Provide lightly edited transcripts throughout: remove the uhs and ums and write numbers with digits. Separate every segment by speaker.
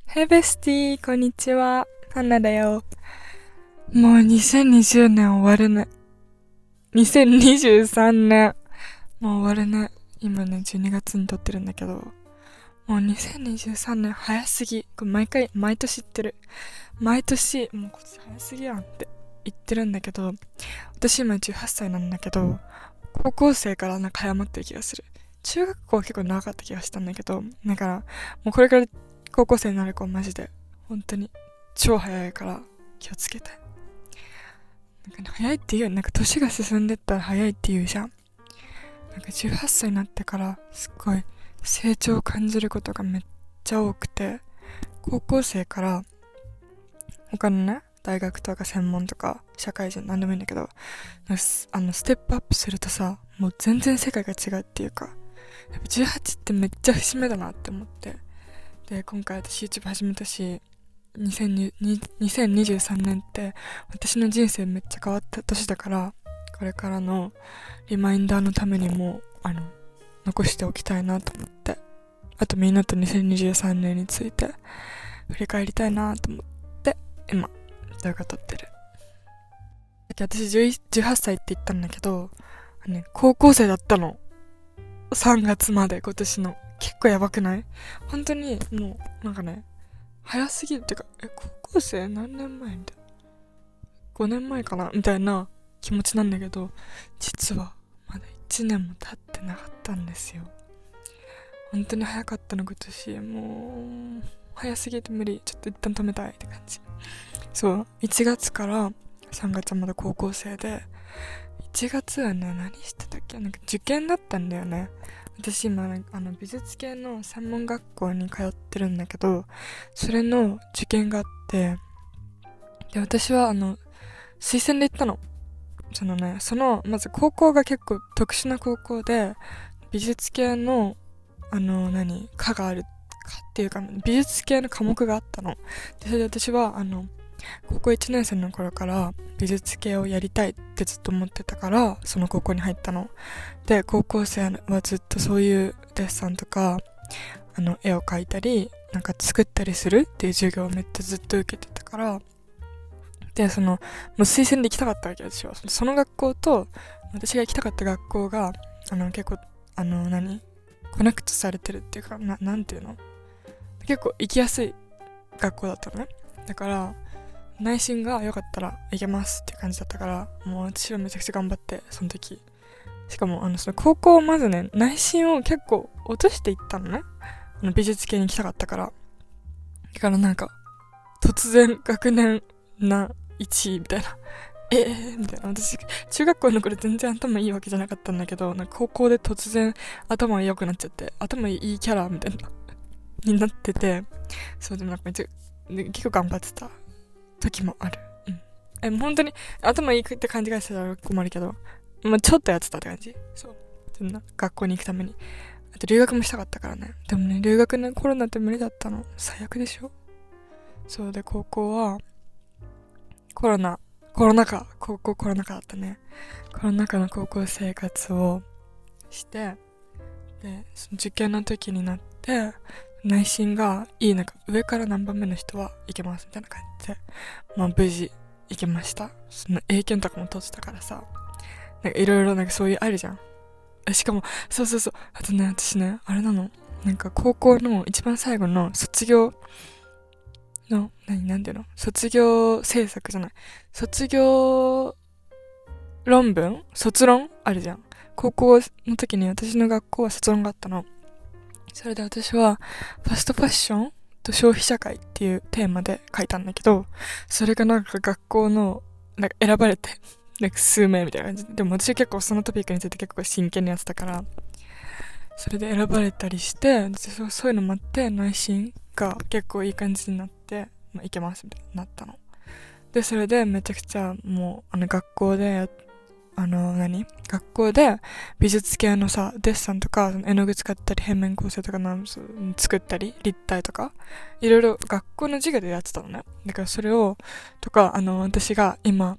Speaker 1: Hey bestie、こんにちは。ハンナだよ。もう2020年終わるね。2023年。もう終わるね。今ね、12月に撮ってるんだけど、もう2023年早すぎ。これ毎年言ってる。毎年、もうこっち早すぎやんって言ってるんだけど、私今18歳なんだけど、高校生からなんか早まってる気がする。中学校は結構長かった気がしたんだけど、だから、もうこれから高校生になる子はマジで、本当に超早いから気をつけて。なんかね、早いって言うよ。なんか年が進んでったら早いって言うじゃん。なんか18歳になってからすっごい成長を感じることがめっちゃ多くて、高校生から他のね、大学とか専門とか社会人なんでもいいんだけど、ステップアップするとさ、もう全然世界が違うっていうか、やっぱ18ってめっちゃ節目だなって思って、で今回私 YouTube 始めたし、2023年って私の人生めっちゃ変わった年だから、これからのリマインダーのためにも残しておきたいなと思って、あとみんなと2023年について振り返りたいなと思って今動画撮ってる。私18歳って言ったんだけど、高校生だったの。3月まで今年の。結構やばくない？本当にもうなんかね、早すぎるっていうか、高校生何年前みたいな。5年前かなみたいな気持ちなんだけど、実はまだ1年も経ってなかったんですよ。本当に早かったの今年。もう早すぎて無理。ちょっと一旦止めたいって感じ。そう、1月から3月はまだ高校生で、1月はね、何してたっけ？なんか受験だったんだよね。私今美術系の専門学校に通ってるんだけど、それの受験があって、で私は推薦で行ったの。まず高校が結構特殊な高校で、美術系の科があるかっていうか、美術系の科目があったの。でそれで私は高校1年生の頃から美術系をやりたいってずっと思ってたから、その高校に入ったの。で高校生はずっとそういうデッサンとか絵を描いたりなんか作ったりするっていう授業をめっちゃずっと受けてたから、でもう推薦で行きたかったわけですよ。その学校と私が行きたかった学校が結構コネクトされてるっていうか、なんていうの、結構行きやすい学校だったのね。だから内心が良かったら行けますっていう感じだったから、もう私はめちゃくちゃ頑張って、その時。しかもその高校をまずね、内心を結構落としていったのね。美術系に行きたかったから。だからなんか、突然学年1位みたいな。みたいな。私、中学校の頃全然頭いいわけじゃなかったんだけど、なんか高校で突然頭良くなっちゃって、頭いいキャラみたいな、になってて、そうでもなんかめっちゃ、結構頑張ってた時もある。本当に頭いいって感じがしたら困るけど、ちょっとやってたって感じ。そう。そんな学校に行くために。あと留学もしたかったからね。でもね、留学ね、コロナって無理だったの。最悪でしょ。そうで、高校は、コロナ禍だったね。コロナ禍の高校生活をして、で、その受験の時になって、内心がいい、なんか上から何番目の人は行けますみたいな感じで、無事行けました。その英検とかも取ってたからさ、なんかいろいろなんかそういうあるじゃん。しかも、そう。あとね、私ね、あれなの。なんか高校の一番最後の卒業の、なんていうの？卒業制作じゃない。卒業卒論あるじゃん。高校の時に私の学校は卒論があったの。それで私は、ファストファッションと消費社会っていうテーマで書いたんだけど、それがなんか学校の、なんか選ばれて、なんか数名みたいな感じで。でも私は結構そのトピックについて結構真剣にやってたから、それで選ばれたりして、そういうのもあって、内心が結構いい感じになって、いけますみたいになったの。で、それでめちゃくちゃもう、学校で学校で美術系のさ、デッサンとか、絵の具使ったり、平面構成とか作ったり、立体とか、いろいろ学校の授業でやってたのね。だからそれを、とか、私が今、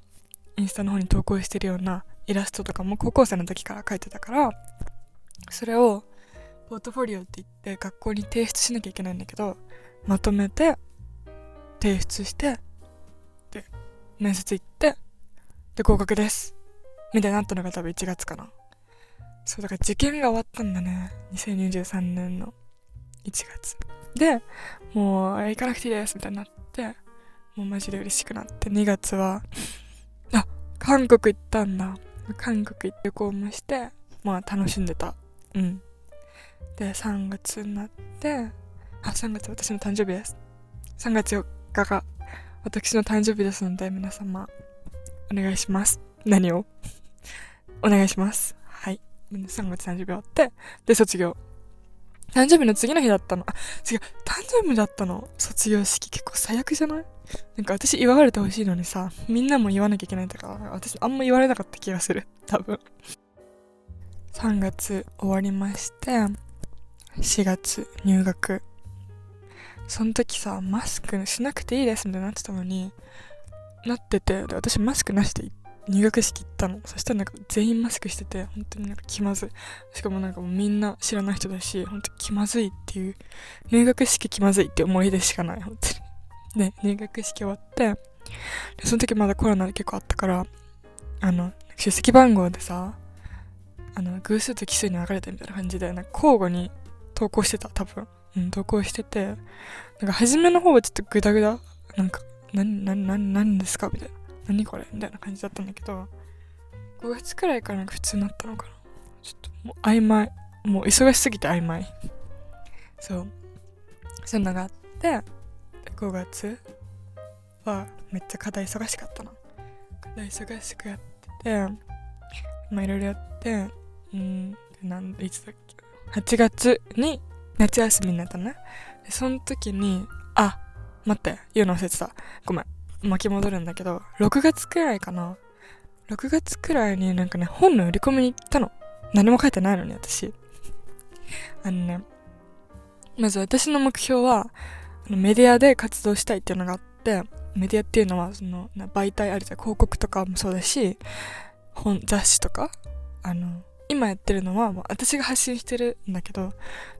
Speaker 1: インスタの方に投稿してるようなイラストとかも高校生の時から描いてたから、それをポートフォリオって言って学校に提出しなきゃいけないんだけど、まとめて提出して、で面接行って、で合格ですみたいになったのが多分1月かな。そうだから受験が終わったんだね、2023年の1月で、もう行かなくていいですみたいになって、もうマジで嬉しくなって、2月は韓国行ったんだ。韓国行って旅行もして、まあ楽しんでた。で3月になって、3月私の誕生日です。3月4日が私の誕生日ですので、皆様お願いします。何をお願いします。はい、3月誕生日終わって、で卒業、誕生日の次の日だったの。違う、誕生日だったの。卒業式結構最悪じゃない？なんか私祝われてほしいのにさ、みんなも言わなきゃいけないんだから、私あんま言われなかった気がする。多分。3月終わりまして、4月入学。その時さ、マスクしなくていいですみたいになってたのに、なってて、で私マスクなしで入学式行ったの。そしたらなんか全員マスクしてて、本当になんか気まずい。しかもなんかもうみんな知らない人だし、本当に気まずいっていう、入学式気まずいって思い出しかない、本当に。で、入学式終わって、でその時まだコロナで結構あったから、出席番号でさ、偶数と奇数に分かれてみたいな感じで、なんか交互に投稿してた、多分。投稿してて、なんか初めの方はちょっとグダグダ、なんか、何ですかみたいな。何これみたいな感じだったんだけど、5月くらいからなんか普通になったのかな。ちょっともう曖昧。もう忙しすぎて曖昧。そう。そんなのがあって、5月はめっちゃ課題忙しかったな。課題忙しくやってて、まあいろいろやって、いつだっけ、8月に夏休みになったのね。でその時に、待って、言うの忘れてた。ごめん。巻き戻るんだけど、6月くらいかな。6月くらいになんかね、本の売り込みに行ったの。何も書いてないのに、私。まず私の目標は、メディアで活動したいっていうのがあって、メディアっていうのは、その、媒体あるじゃん。広告とかもそうだし、雑誌とか。今やってるのは、私が発信してるんだけど、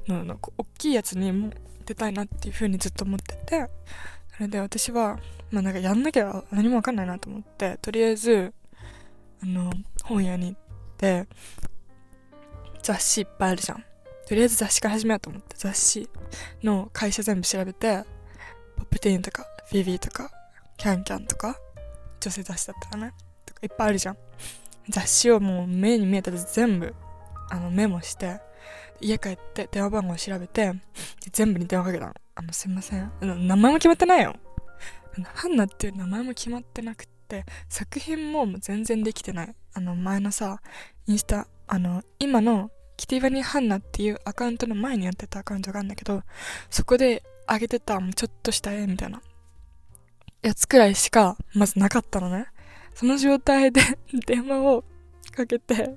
Speaker 1: 大きいやつにも出たいなっていう風にずっと思ってて、それで私は、なんかやんなきゃ何もわかんないなと思って、とりあえず、本屋に行って、雑誌いっぱいあるじゃん。とりあえず雑誌から始めようと思って、雑誌の会社全部調べて、ポップティーンとか、フィビーとか、キャンキャンとか、女性雑誌だったらね、とかいっぱいあるじゃん。雑誌をもう目に見えたら全部、メモして、家帰って電話番号を調べて、全部に電話かけたの。すいません。名前も決まってないよ。ハンナっていう名前も決まってなくって、作品も全然できてない。前のさ、インスタ、今のキティバニーハンナっていうアカウントの前にやってたアカウントがあるんだけど、そこで上げてたちょっとした絵みたいなやつくらいしかまずなかったのね。その状態で電話をかけて、こ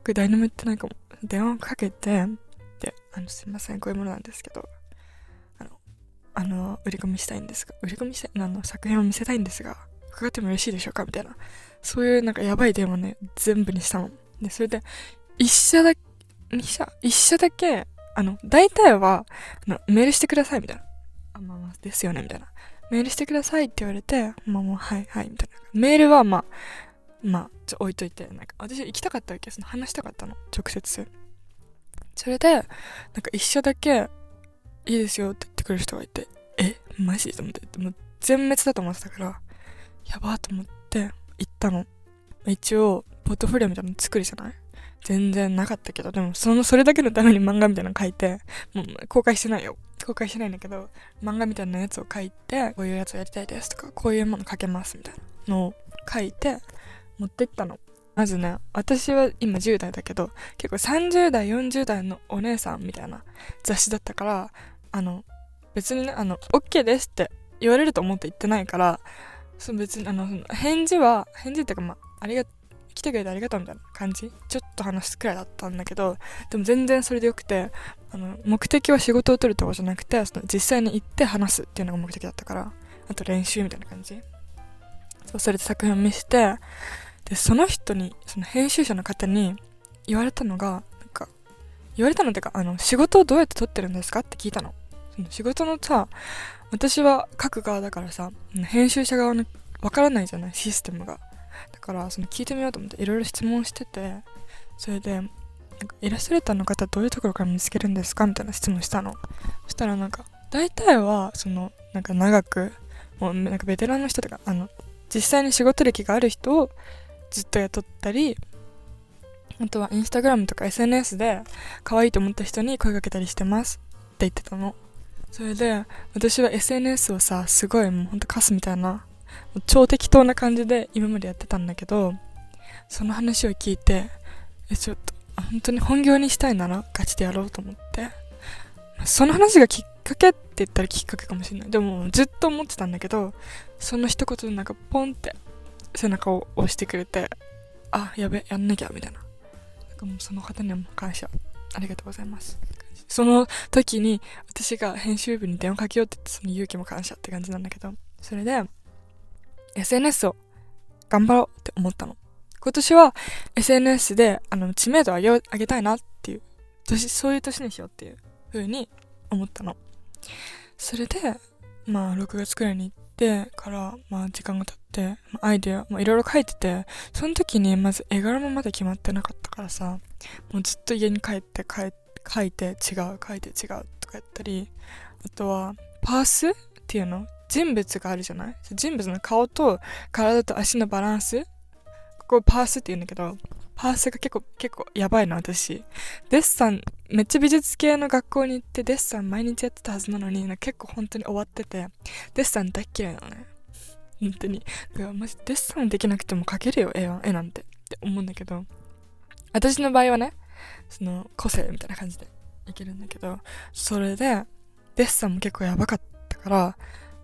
Speaker 1: れ誰にも言ってないかも。電話をかけて、で、すいません、こういうものなんですけど、売り込みしたいんですが、作品を見せたいんですが、伺ってもよろしいでしょうかみたいな。そういうなんかやばい電話ね、全部にしたの。で、それで、一社だけ、大体は、メールしてくださいみたいな。ですよねみたいな。メールしてくださいって言われて、もう、はい、みたいな。メールは置いといて、なんか、私行きたかったわけです。話したかったの、直接。それで、なんか一社だけ、いいですよって言ってくれる人がいて、マジと思って、もう全滅だと思ってたから、やばーと思って行ったの。一応、ポートフォリオみたいなの作るじゃない？全然なかったけど、でもそれだけのために漫画みたいなの書いて、もう公開してないよ。公開してないんだけど、漫画みたいなやつを書いて、こういうやつをやりたいですとか、こういうもの書けますみたいなのを書いて、持ってったの。まずね、私は今10代だけど、結構30代、40代のお姉さんみたいな雑誌だったから、別にね、OK ですって言われると思って言ってないから、別に返事っていうか来てくれてありがとうみたいな感じ、ちょっと話すくらいだったんだけど、でも全然それでよくて、目的は仕事を取るとかじゃなくて、実際に行って話すっていうのが目的だったから、あと練習みたいな感じ。そう、それで作品を見せて、でその人に、その編集者の方に言われたのが、言われたのってか、仕事をどうやって取ってるんですかって聞いたの。その仕事のさ、私は書く側だからさ、編集者側のわからないじゃない、システムが。だからその聞いてみようと思っていろいろ質問してて、それでイラストレーターの方どういうところから見つけるんですかみたいな質問したの。そしたら大体は長くもうベテランの人とか実際に仕事歴がある人をずっと雇ったり、あとはインスタグラムとか SNS で可愛いと思った人に声かけたりしてますって言ってたの。それで私は SNS をさ、すごいもうほんとカスみたいな超適当な感じで今までやってたんだけど、その話を聞いてちょっと本当に本業にしたいならガチでやろうと思って、その話がきっかけって言ったらきっかけかもしれない。でもずっと思ってたんだけど、その一言でポンって背中を押してくれて、あ、やべ、やんなきゃみたいな。もうその方にはもう感謝、ありがとうございます。その時に私が編集部に電話かけようって言って、その勇気も感謝って感じなんだけど、それで SNS を頑張ろうって思ったの。今年は SNS で知名度を上げたいなっていうそういう年にしようっていう風に思ったの。それで6月くらいに行ってから時間が経って、アイデアいろいろ書いてて、その時にまず絵柄もまだ決まってなかったからさ、もうずっと家に帰って書いて違うとかやったり、あとはパースっていうの、人物があるじゃない、人物の顔と体と足のバランス、ここパースって言うんだけど、パースが結構やばいな。私デッサンめっちゃ美術系の学校に行ってデッサン毎日やってたはずなのに、結構本当に終わってて、デッサン大っ嫌いなのね、本当に。だからマジデッサンできなくても描けるよ、絵なんてって思うんだけど、私の場合はね、その個性みたいな感じでいけるんだけど、それでデッサンも結構やばかったから、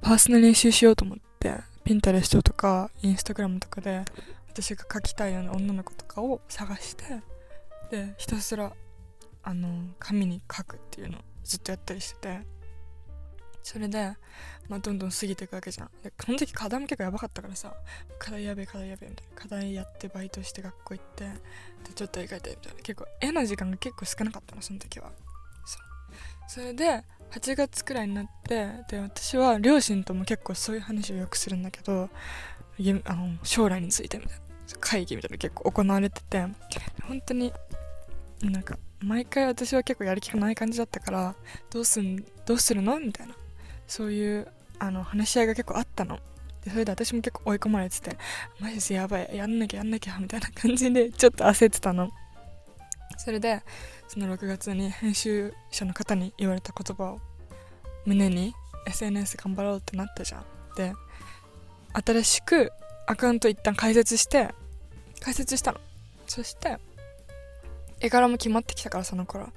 Speaker 1: パースの練習しようと思って、ピンタレストとかインスタグラムとかで私が描きたいような女の子とかを探して、でひたすら紙に書くっていうのをずっとやったりしてて、それでどんどん過ぎていくわけじゃん。でこの時課題も結構やばかったからさ、課題やべえみたいな、課題やってバイトして学校行って、でちょっと絵描いてみたいな、結構絵の時間が結構少なかったの、その時は。それで8月くらいになって、で私は両親とも結構そういう話をよくするんだけど、将来についてみたいな会議みたいなの結構行われてて、本当に毎回私は結構やる気がない感じだったから、どうするのみたいな、そういう話し合いが結構あったので、それで私も結構追い込まれてて、マジでやばい、やんなきゃみたいな感じでちょっと焦ってたの。それでその6月に編集者の方に言われた言葉を胸に SNS 頑張ろうってなったじゃん。で新しくアカウント一旦開設したの。そして絵柄も決まってきたから、その頃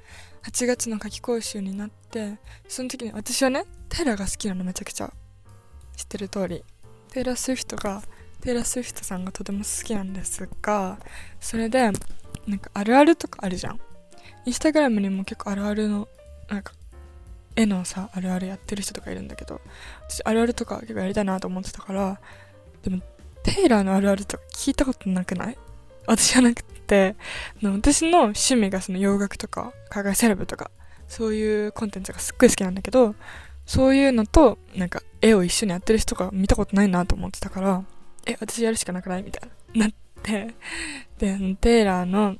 Speaker 1: 8月の夏期講習になって、その時に私はね、テイラーが好きなの、めちゃくちゃ知ってる通りテイラー・スウィフトさんがとても好きなんですが、それであるあるとかあるじゃん。インスタグラムにも結構あるあるの絵のさ、あるあるやってる人とかいるんだけど、私あるあるとか結構やりたいなと思ってたから、でもテイラーのあるあるとか聞いたことなくない？私じゃなくて、私の趣味がその洋楽とか海外セレブとかそういうコンテンツがすっごい好きなんだけど、そういうのと絵を一緒にやってる人が見たことないなと思ってたから、私やるしかなくないみたいなってで、テイラーの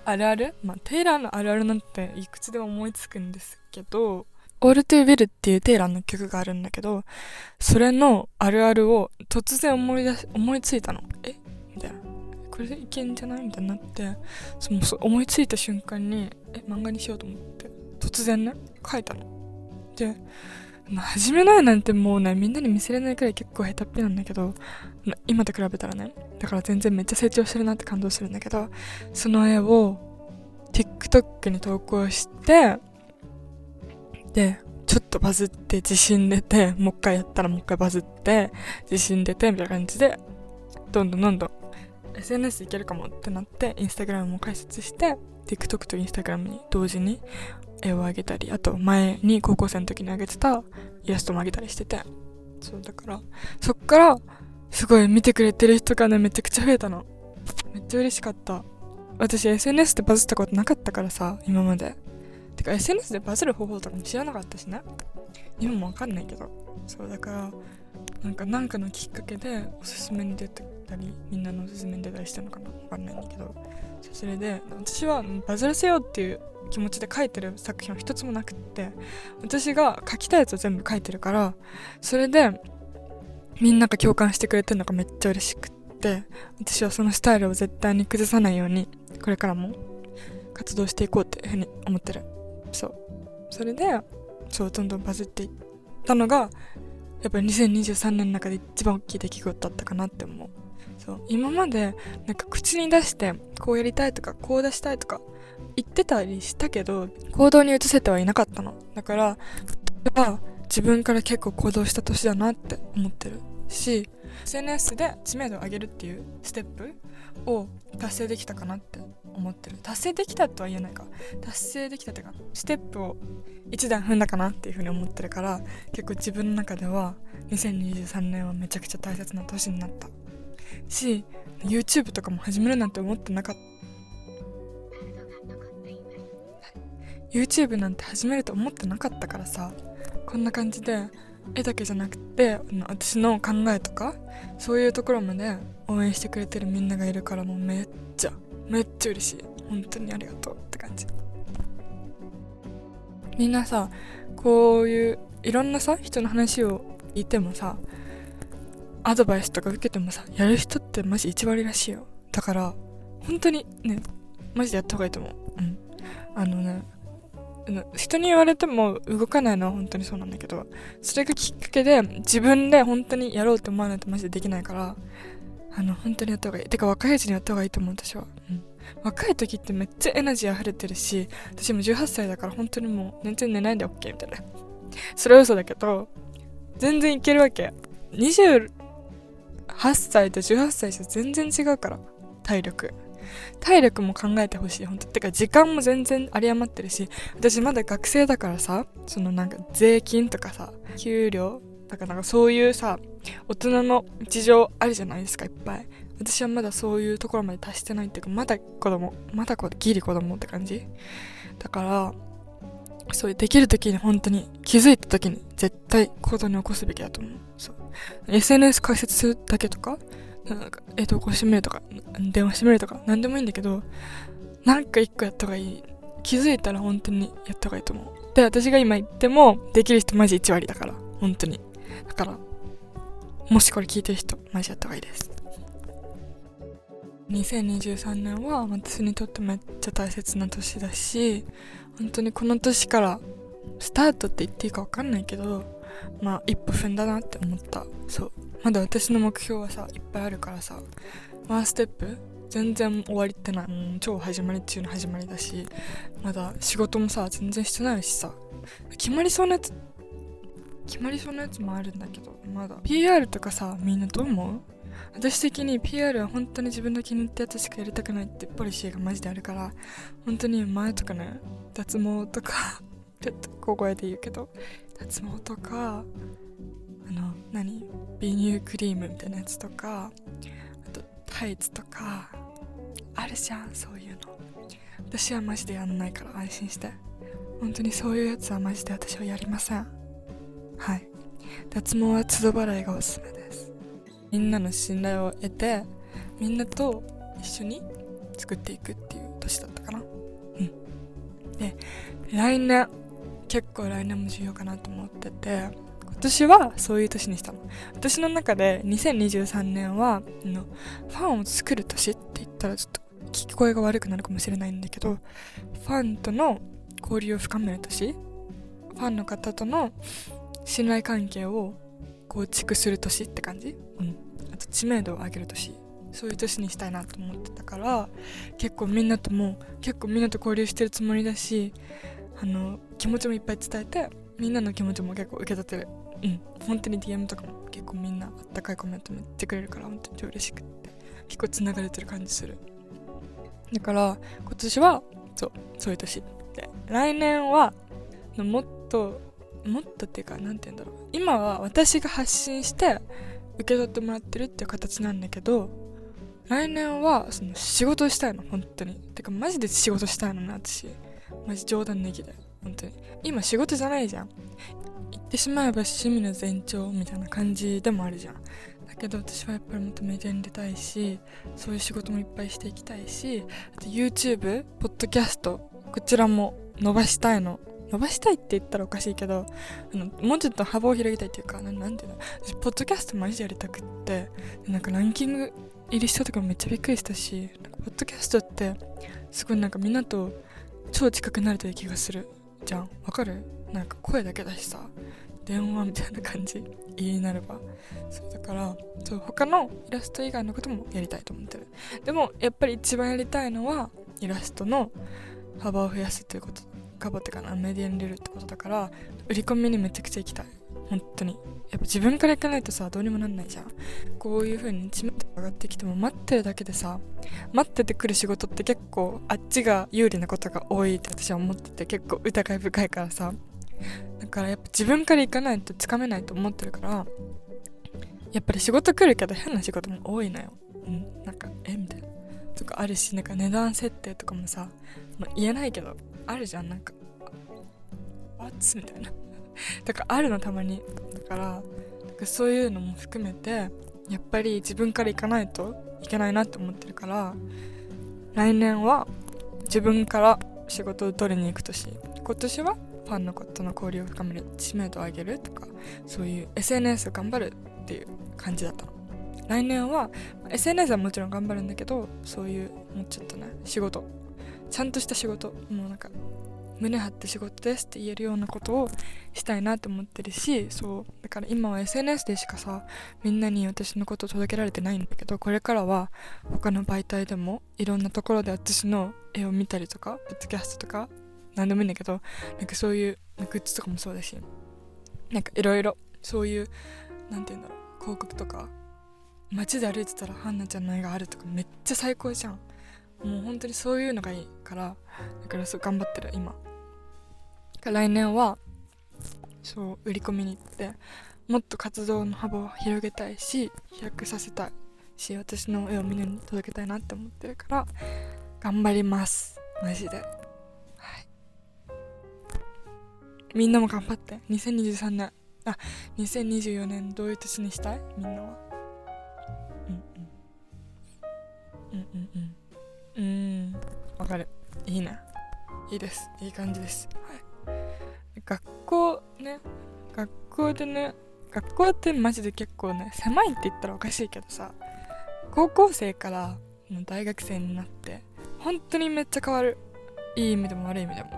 Speaker 1: あるある、テイラーのあるあるなんていくつでも思いつくんですけど、All Too Well っていうテイラーの曲があるんだけど、それのあるあるを突然思いついたの。みたいな、これでいけんじゃないみたいになって、思いついた瞬間に漫画にしようと思って突然ね書いたの。で初めの絵なんてもうね、みんなに見せれないくらい結構下手っぴなんだけど、今と比べたらね、だから全然めっちゃ成長してるなって感動するんだけど、その絵を TikTok に投稿して、でちょっとバズって自信出て、もう一回やったらもう一回バズって自信出てみたいな感じで、どんどん SNS いけるかもってなって、インスタグラムも開設して、 TikTok とインスタグラムに同時に絵を上げたり、あと前に高校生の時に上げてたイラストも上げたりしてて、そうだからそっからすごい見てくれてる人がね、めちゃくちゃ増えたの。めっちゃ嬉しかった。私 SNS でバズったことなかったからさ、今まで。てか SNS でバズる方法とかも知らなかったしね。今もわかんないけど。そうだからなんかのきっかけでおすすめに出てたり、みんなのおすすめに出たりしたのかな、わかんないんだけど、それで私はバズらせようっていう気持ちで書いてる作品は一つもなくって、私が書きたいやつを全部書いてるから、それでみんなが共感してくれてるのがめっちゃ嬉しくって、私はそのスタイルを絶対に崩さないようにこれからも活動していこうっていうふうに思ってる。それでどんどんバズっていったのがやっぱり2023年の中で一番大きい出来事だったかなって思う。今まで口に出してこうやりたいとかこう出したいとか言ってたりしたけど、行動に移せてはいなかったの。だから自分から結構行動した年だなって思ってるし、 SNS で知名度を上げるっていうステップを達成できたかなって思ってる。達成できたとは言えないか、達成できたっていうかステップを一段踏んだかなっていう風に思ってるから、結構自分の中では2023年はめちゃくちゃ大切な年になったし、 YouTube とかも始めるなんて思ってなかった。 YouTube なんて始めると思ってなかったからさ、こんな感じで絵だけじゃなくて私の考えとかそういうところまで応援してくれてるみんながいるから、もうめっちゃ嬉しい。本当にありがとうって感じ。みんなさ、こういういろんなさ人の話を聞いてもさ、アドバイスとか受けてもさ、やる人ってマジ1割らしいよ。だから本当にね、マジでやった方がいいと思う。人に言われても動かないのは本当にそうなんだけど、それがきっかけで自分で本当にやろうって思わないとマジでできないから、本当にやった方がいい。てか若いうちにやった方がいいと思う、私は。若い時ってめっちゃエナジー溢れてるし、私も18歳だから本当にもう全然寝ないで OK みたいな。それは嘘だけど全然いけるわけ。28歳と18歳じゃ全然違うから、体力も考えてほしい。本当てか時間も全然有り余ってるし、私まだ学生だからさ、税金とかさ、給料だからそういうさ、大人の事情あるじゃないですか、いっぱい。私はまだそういうところまで達してないっていうか、まだギリ子供って感じだから、そういうできる時に本当に気づいた時に絶対行動に起こすべきだと思う。SNS 開設するだけとか、投稿してみるとか電話してみるとか何でもいいんだけど、一個やった方がいい。気づいたら本当にやった方がいいと思う。で、私が今言ってもできる人マジ1割だから、本当に。だからもしこれ聞いてる人マジやった方がいいです。2023年は私にとってめっちゃ大切な年だし、本当にこの年からスタートって言っていいか分かんないけど、一歩踏んだなって思った。まだ私の目標はさいっぱいあるからさ、ワンステップ全然終わりってない。超始まり中の始まりだし、まだ仕事もさ全然してないしさ、決まりそうなやつもあるんだけど、まだ PR とかさ、みんなどう思う？私的に PR は本当に自分の気に入ったやつしかやりたくないってポリシーがマジであるから、本当に前とかね、脱毛とかちょっと小声で言うけど、脱毛とか美乳クリームみたいなやつとか、あとタイツとかあるじゃん、そういうの。私はマジでやんないから安心して。本当にそういうやつはマジで私はやりません。はい。脱毛は都度払いがおすすめです。みんなの信頼を得て、みんなと一緒に作っていくっていう年だったかな。で、来年も重要かなと思ってて、今年はそういう年にしたの。私の中で2023年はファンを作る年って言ったらちょっと聞こえが悪くなるかもしれないんだけど、ファンとの交流を深める年、ファンの方との信頼関係を構築する年って感じ。あと知名度を上げる年、そういう年にしたいなと思ってたから、結構みんなと交流してるつもりだし、気持ちもいっぱい伝えて、みんなの気持ちも結構受け取ってる。本当に DM とかも結構みんなあったかいコメントも言ってくれるから、本当に嬉しくって、結構つながれてる感じする。だから今年はそういう年で、来年はもっとっていうか、なんて言うんだろう、今は私が発信して受け取ってもらってるっていう形なんだけど、来年はその仕事したいの、本当に。てかマジで仕事したいのね、私。マジ冗談抜きで、本当に。今仕事じゃないじゃん。言ってしまえば趣味の前長みたいな感じでもあるじゃん。だけど私はやっぱりもっとメディアに出たいし、そういう仕事もいっぱいしていきたいし、あと YouTube、ポッドキャスト、こちらも伸ばしたいの。伸ばしたいって言ったらおかしいけど、もうちょっと幅を広げたいっていうか、なんていうの、私ポッドキャストマジでやりたくって、でなんかランキング入りしたとかめっちゃびっくりしたし、なんかポッドキャストってすごいなんかみんなと超近くなれてる気がするじゃん。わかる？なんか声だけだしさ、電話みたいな感じになれば。そうだから、そう他のイラスト以外のこともやりたいと思ってる。でもやっぱり一番やりたいのはイラストの幅を増やすということ、幅ってかな、メディアに出るってことだから、売り込みにめちゃくちゃ行きたい。本当にやっぱ自分から行かないとさ、どうにもなんないじゃん。こういう風に知名度が上がってきても待ってるだけでさ、待っててくる仕事って結構あっちが有利なことが多いって私は思ってて、結構疑い深いからさ、だからやっぱ自分から行かないとつかめないと思ってるから、やっぱり仕事来るけど変な仕事も多いのよ。なんかみたいなとかあるし、なんか値段設定とかもさ、言えないけどあるじゃん。なんかみたいなとかあるの、たまに。だからそういうのも含めてやっぱり自分から行かないといけないなって思ってるから、来年は自分から仕事を取りに行く年。今年はファンの方との交流を深める、知名度を上げるとか、そういう SNS を頑張るっていう感じだったの。来年は SNS はもちろん頑張るんだけど、そういうもうちょっとね、仕事、ちゃんとした仕事、もうなんか胸張って仕事ですって言えるようなことをしたいなって思ってるし、そうだから今は SNS でしかさ、みんなに私のことを届けられてないんだけど、これからは他の媒体でもいろんなところで私の絵を見たりとか、ポッドキャストとか何でもいいんだけど、なんかそういうグッズとかもそうだし、なんかいろいろそういう、なんていうんだろう、広告とか、街で歩いてたらハンナちゃんの絵があるとかめっちゃ最高じゃん。もう本当にそういうのがいいから、だからそう頑張ってる今。来年はそう売り込みに行ってもっと活動の幅を広げたいし、飛躍させたいし、私の絵をみんなに届けたいなって思ってるから頑張ります、マジで。はい、みんなも頑張って。2023年、2024年どういう年にしたい？みんなは。わかる。いいね、いいです、いい感じです。はい、学校ね、学校でね、学校ってマジで結構ね、狭いって言ったらおかしいけどさ、高校生から大学生になって本当にめっちゃ変わる。いい意味でも悪い意味でも、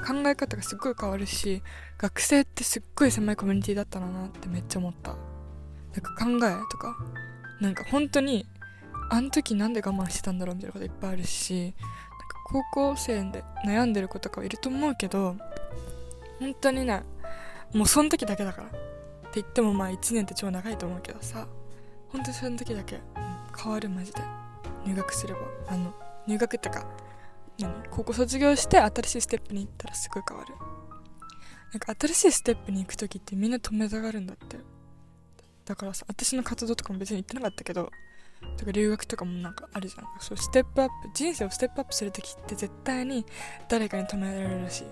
Speaker 1: 考え方がすっごい変わるし、学生ってすっごい狭いコミュニティだったなってめっちゃ思った。なんか考えとか、なんか本当にあの時なんで我慢してたんだろうみたいなこといっぱいあるし、なんか高校生で悩んでる子とかはいると思うけど、本当にね、もうその時だけだからって言ってもまあ1年って超長いと思うけどさ、本当にその時だけ、変わる、マジで。入学すれば、入学ってか高校卒業して新しいステップに行ったらすごい変わる。なんか新しいステップに行く時ってみんな止めたがるんだって。だからさ、私の活動とかも別に行ってなかったけど、とか留学とかもなんかあるじゃん。そうステップアップ、人生をステップアップする時って絶対に誰かに止められるし、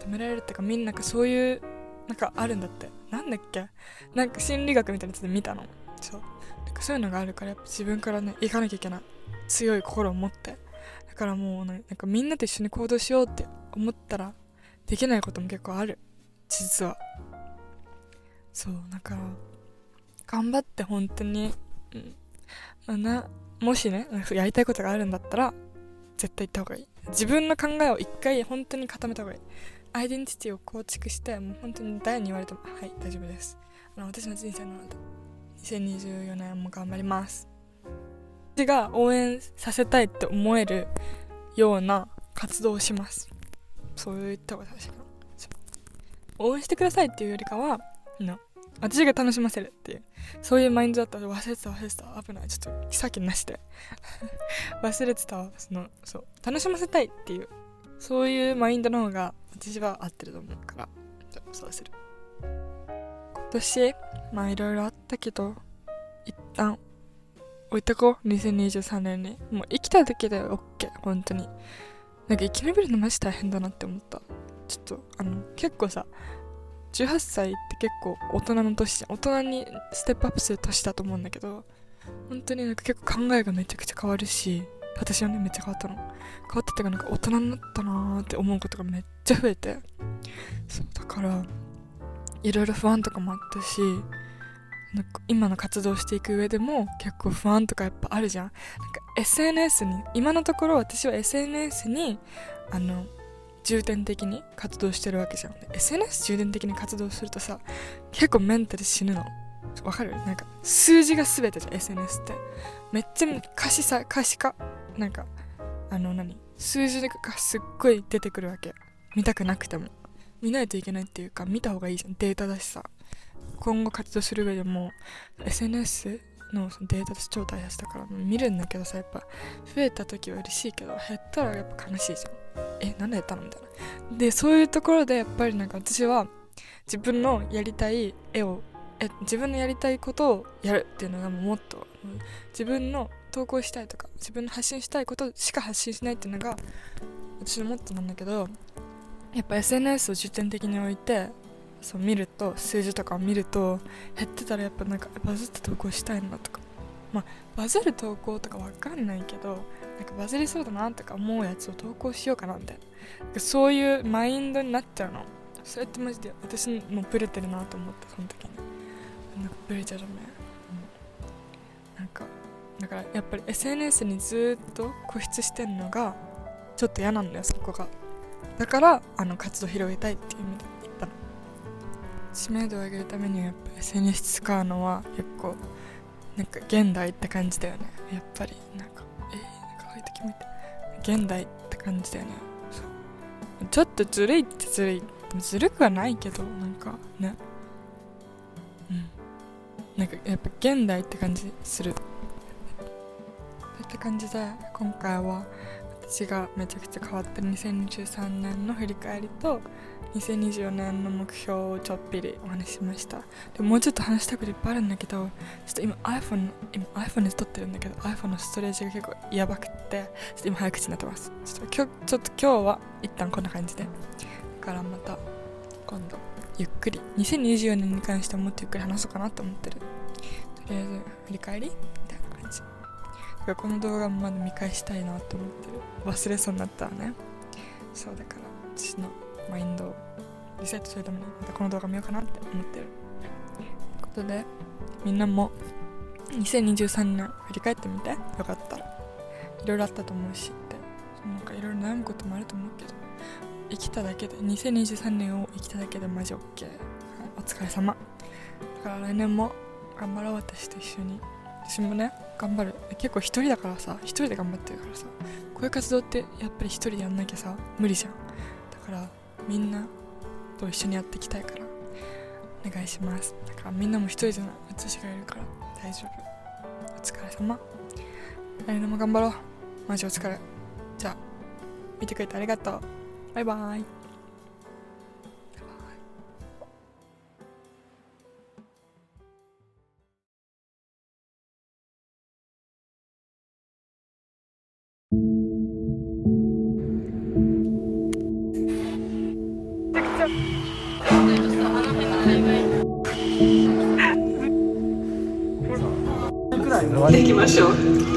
Speaker 1: 止められるってか、みんななんかそういうなんかあるんだって。なんだっけ、なんか心理学みたいなやつで見たの。そうなんかそういうのがあるから、やっぱ自分からね行かなきゃいけない、強い心を持って。だからもうなんかみんなと一緒に行動しようって思ったらできないことも結構ある、実は。そうだから頑張って本当に、もしねやりたいことがあるんだったら絶対行った方がいい。自分の考えを一回本当に固めた方がいい。アイデンティティを構築して、もう本当に誰に言われてもはい大丈夫です、私の人生なので2024年も頑張ります。私が応援させたいって思えるような活動をします。そういったこと正しいかな。応援してくださいっていうよりかは、私が楽しませるっていう、そういうマインドだったら、忘れてた、危ない、ちょっとさっきなしで忘れてたわ。そう楽しませたいっていう、そういうマインドの方が私は合ってると思うから、そうする。今年いろいろあったけど、一旦置いてこう、2023年に。もう生きただけで OK、本当に。なんか生き延びるのマジ大変だなって思った。ちょっと結構さ、18歳って結構大人の年じゃん。大人にステップアップする年だと思うんだけど、本当になんか結構考えがめちゃくちゃ変わるし、私はね、めっちゃ変わったの。変わったっていうか、なんか大人になったなーって思うことがめっちゃ増えて。そう、だから、いろいろ不安とかもあったし、なんか今の活動していく上でも結構不安とかやっぱあるじゃん。なんか SNS に、今のところ私は SNS に、重点的に活動してるわけじゃん。SNS 重点的に活動するとさ、結構メンタル死ぬの。わかる？なんか数字が全てじゃん、 SNS ってめっちゃ可視化、なんか数字がすっごい出てくるわけ。見たくなくても見ないといけないっていうか、見た方がいいじゃん、データだしさ。今後活動する上でも SNS のそのデータって超大切だから見るんだけどさ、やっぱ増えた時は嬉しいけど減ったらやっぱ悲しいじゃん。なんで減ったのみたいな。で、そういうところでやっぱりなんか私は自分のやりたい自分のやりたいことをやるっていうのがもっと、自分の投稿したいとか自分の発信したいことしか発信しないっていうのが私のモットーなんだけど、やっぱ SNS を重点的に置いてそう見ると、数字とかを見ると減ってたらやっぱなんかバズって投稿したいなとか、バズる投稿とかわかんないけど、なんかバズりそうだなとか思うやつを投稿しようかなみたいな、そういうマインドになっちゃうの。それってマジで私もブレてるなと思って、その時になんかブレちゃダメ、なんかだからやっぱり SNS にずっと固執してんのがちょっと嫌なんだよ、そこが。だから活動広げたいっていう意味で言ったの。知名度を上げるためにはやっぱ SNS 使うのは結構なんか現代って感じだよね。やっぱりなんかなんかああいう時見て現代って感じだよね。そうちょっとずるいってずるくはないけど、なんかね、なんかやっぱ現代って感じするって感じで、今回は私がめちゃくちゃ変わった2023年の振り返りと2024年の目標をちょっぴりお話ししました。でもうちょっと話したいこといっぱいあるんだけど、ちょっと今 iPhone で撮ってるんだけど iPhone のストレージが結構やばくって、ちょっと今早口になってます。ちょっと今日は一旦こんな感じで、だからまた今度ゆっくり2024年に関してはもっとゆっくり話そうかなと思ってる。とりあえず振り返りみたいな感じ。だからこの動画もまだ見返したいなと思ってる。忘れそうになったらね。そうだから私のマインドをリセットするためにまたこの動画見ようかなって思ってる。ということでみんなも2023年振り返ってみて、よかったら。いろいろあったと思うしって、なんかいろいろ悩むこともあると思うけど、生きただけで2023年を生きただけでマジ OK、お疲れ様。だから来年も頑張ろう、私と一緒に。私もね頑張る。結構一人だからさ、一人で頑張ってるからさ、こういう活動ってやっぱり一人でやんなきゃさ無理じゃん。だからみんなと一緒にやっていきたいからお願いします。だからみんなも一人じゃない、私がいるから大丈夫。お疲れ様。来年も頑張ろう、マジお疲れ。じゃあ見てくれてありがとう。バイバイ。
Speaker 2: できましょう。